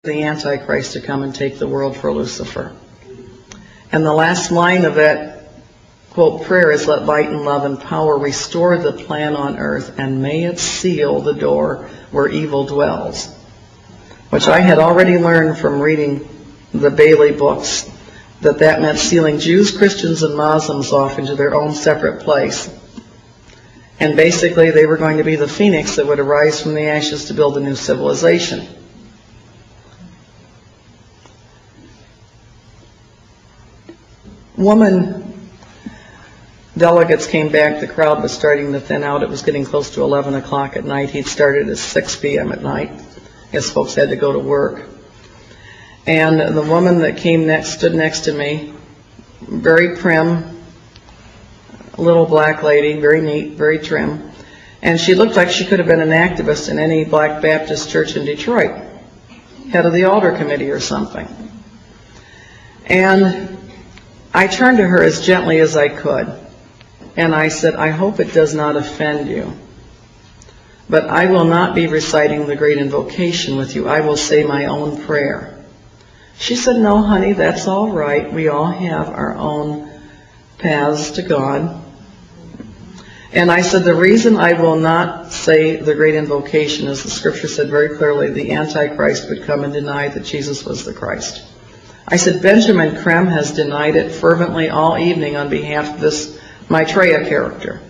the Antichrist to come and take the world for Lucifer. And the last line of that, quote, prayer is, let light and love and power restore the plan on earth, and may it seal the door where evil dwells. Which I had already learned from reading the Bailey books, that meant sealing Jews, Christians, and Muslims off into their own separate place. And basically they were going to be the phoenix that would arise from the ashes to build a new civilization. Woman delegates came back. The crowd was starting to thin out. It was getting close to 11 o'clock at night. He'd started at 6 p.m. at night. I guess folks had to go to work. And the woman that came next stood next to me, very prim, little black lady, very neat, very trim. And she looked like she could have been an activist in any Black Baptist church in Detroit, head of the altar committee or something. And I turned to her as gently as I could, and I said, I hope it does not offend you, but I will not be reciting the great invocation with you. I will say my own prayer. She said, no, honey, that's all right. We all have our own paths to God. And I said, the reason I will not say the great invocation is the scripture said very clearly, the Antichrist would come and deny that Jesus was the Christ. I said, Benjamin Creme has denied it fervently all evening on behalf of this Maitreya character.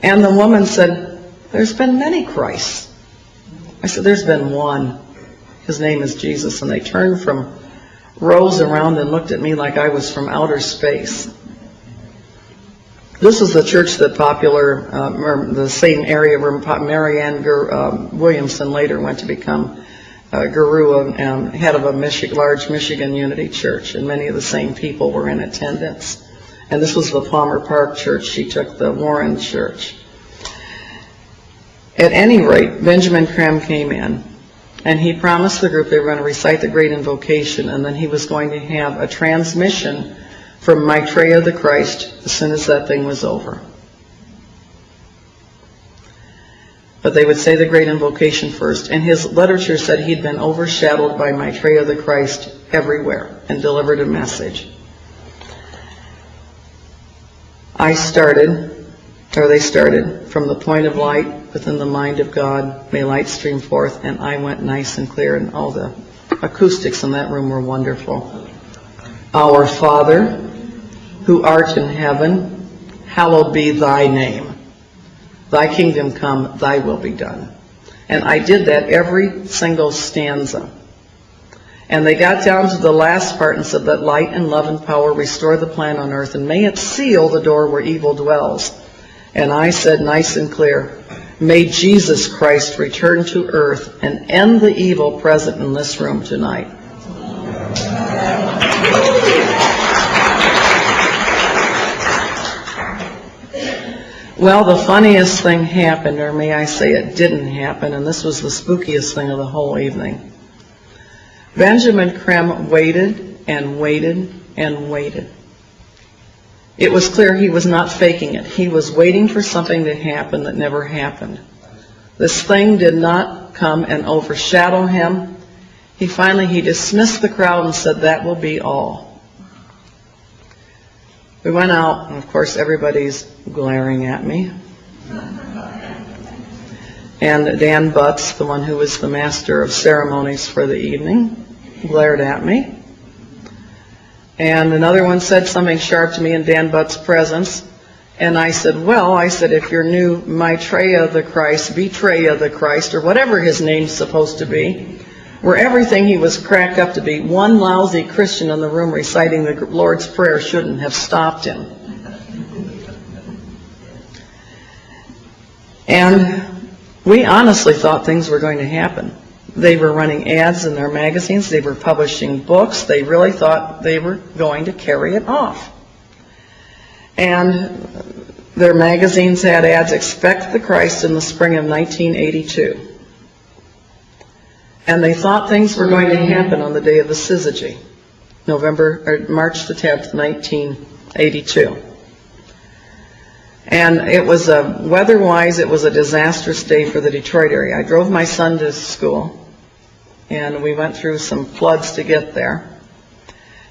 And the woman said, there's been many Christs. I said, there's been one. His name is Jesus. And they turned from rows around and looked at me like I was from outer space. This is the church that the same area where Marianne Williamson later went to become guru and head of a large Michigan Unity church, and many of the same people were in attendance. And this was the Palmer Park church. She took the Warren church. At any rate, Benjamin Creme came in, and he promised the group they were going to recite the great invocation, and then he was going to have a transmission from Maitreya the Christ as soon as that thing was over. But they would say the great invocation first. And his literature said he'd been overshadowed by Maitreya the Christ everywhere and delivered a message. They started, from the point of light within the mind of God, may light stream forth, and I went nice and clear, and all the acoustics in that room were wonderful. Our Father, who art in heaven, hallowed be thy name. Thy kingdom come, thy will be done. And I did that every single stanza. And they got down to the last part and said, let light and love and power restore the plan on earth, and may it seal the door where evil dwells. And I said nice and clear, may Jesus Christ return to earth and end the evil present in this room tonight. Well, the funniest thing happened, or may I say it didn't happen, and this was the spookiest thing of the whole evening. Benjamin Creme waited and waited and waited. It was clear he was not faking it. He was waiting for something to happen that never happened. This thing did not come and overshadow him. He dismissed the crowd and said, that will be all. We went out, and of course everybody's glaring at me. And Dan Butts, the one who was the master of ceremonies for the evening, glared at me. And another one said something sharp to me in Dan Butts' presence. And I said, if your new Maitreya the Christ, Betreya the Christ, or whatever his name's supposed to be, were everything he was cracked up to be, one lousy Christian in the room reciting the Lord's Prayer shouldn't have stopped him. And we honestly thought things were going to happen. They were running ads in their magazines. They were publishing books. They really thought they were going to carry it off. And their magazines had ads, expect the Christ in the spring of 1982. And they thought things were going to happen on the day of the syzygy, March the 10th, 1982. And it was weather-wise, it was a disastrous day for the Detroit area. I drove my son to school. and we went through some floods to get there.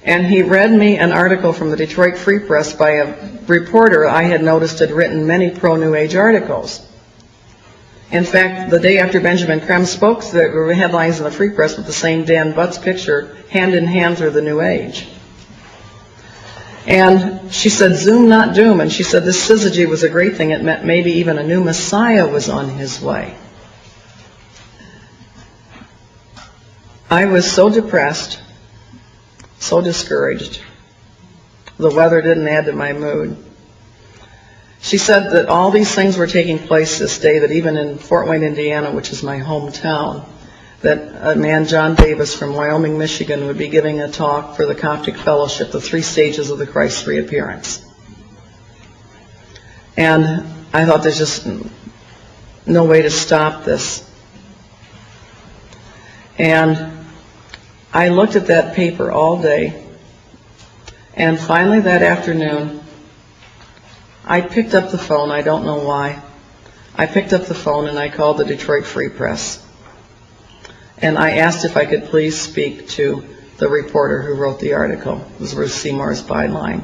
And he read me an article from the Detroit Free Press by a reporter I had noticed had written many pro-New Age articles. In fact, the day after Benjamin Creme spoke, there were headlines in the Free Press with the same Dan Butts picture, hand in hand through the New Age. And she said, "Zoom, not doom." And she said this syzygy was a great thing. It meant maybe even a new Messiah was on his way. I was so depressed, so discouraged. The weather didn't add to my mood. She said that all these things were taking place this day, that even in Fort Wayne, Indiana, which is my hometown, that a man, John Davis from Wyoming, Michigan, would be giving a talk for the Coptic Fellowship, the 3 stages of the Christ reappearance. And I thought there's just no way to stop this. And I looked at that paper all day, and finally that afternoon, I picked up the phone. I don't know why. I picked up the phone and I called the Detroit Free Press. And I asked if I could please speak to the reporter who wrote the article. It was Ruth Seymour's byline.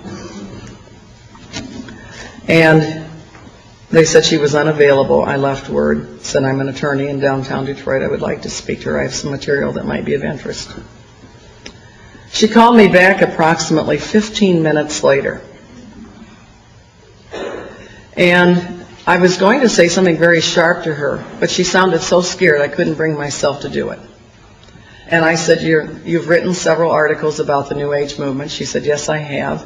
And they said she was unavailable. I left word, said I'm an attorney in downtown Detroit. I would like to speak to her. I have some material that might be of interest. She called me back approximately 15 minutes later. And I was going to say something very sharp to her, but she sounded so scared I couldn't bring myself to do it. And I said, "You've written several articles about the New Age movement." She said, "Yes, I have."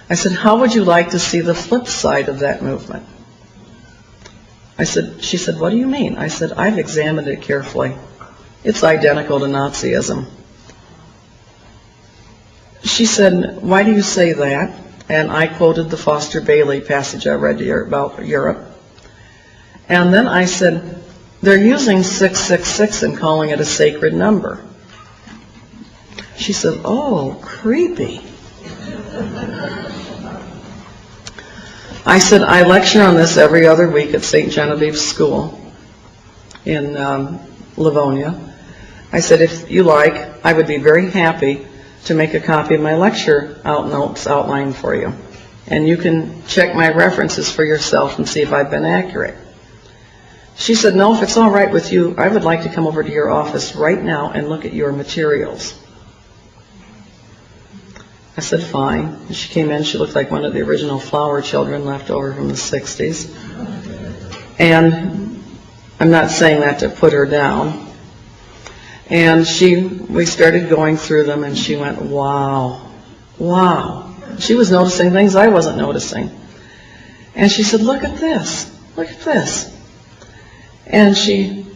I said, "How would you like to see the flip side of that movement?" She said, "What do you mean?" I said, "I've examined it carefully. It's identical to Nazism." She said, "Why do you say that?" And I quoted the Foster Bailey passage I read about Europe. And then I said, "They're using 666 and calling it a sacred number." She said, "Oh, creepy." I said, "I lecture on this every other week at St. Genevieve's School in Livonia." I said, "If you like, I would be very happy to make a copy of my lecture notes outline for you. And you can check my references for yourself and see if I've been accurate." She said, "No, if it's all right with you, I would like to come over to your office right now and look at your materials." I said, "Fine." And she came in. She looked like one of the original Flower Children left over from the 60s. And I'm not saying that to put her down. And we started going through them, and she went, "Wow, wow." She was noticing things I wasn't noticing. And she said, "Look at this, look at this." And she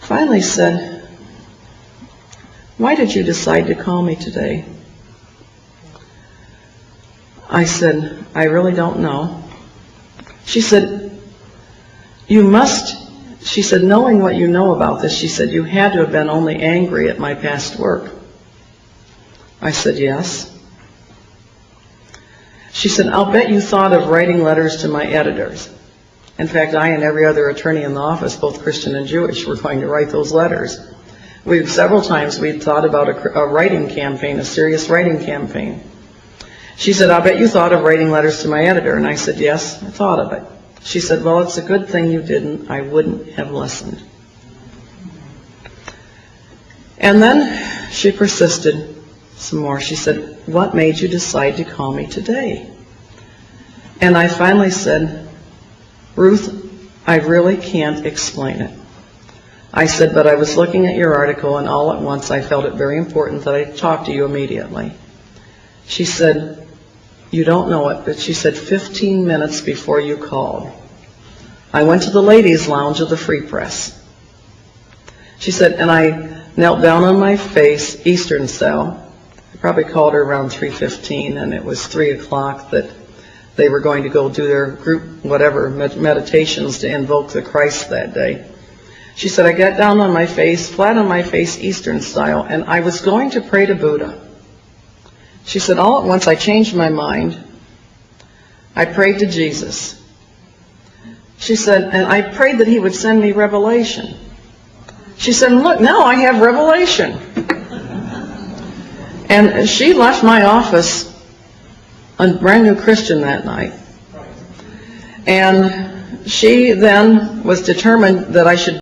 finally said, "Why did you decide to call me today?" I said, "I really don't know." She said, she said, "Knowing what you know about this," she said, "you had to have been only angry at my past work." I said, "Yes." She said, "I'll bet you thought of writing letters to my editors." In fact, I and every other attorney in the office, both Christian and Jewish, were going to write those letters. Several times we'd thought about a writing campaign, a serious writing campaign. She said, "I'll bet you thought of writing letters to my editor." And I said, "Yes, I thought of it." She said, "Well, it's a good thing you didn't. I wouldn't have listened." And then she persisted some more. She said, "What made you decide to call me today?" And I finally said, "Ruth, I really can't explain it." I said, "But I was looking at your article, and all at once I felt it very important that I talk to you immediately." She said, "You don't know it," but she said, 15 minutes before you called, I went to the ladies' lounge of the Free Press. She said, and I knelt down on my face, Eastern style. I probably called her around 3:15, and it was 3 o'clock that they were going to go do their group, whatever, meditations to invoke the Christ that day. She said, I got down on my face, flat on my face, Eastern style, and I was going to pray to Buddha. She said, all at once I changed my mind. I prayed to Jesus. She said, and I prayed that he would send me revelation. She said, look, now I have revelation. And she left my office a brand new Christian that night. And she then was determined that I should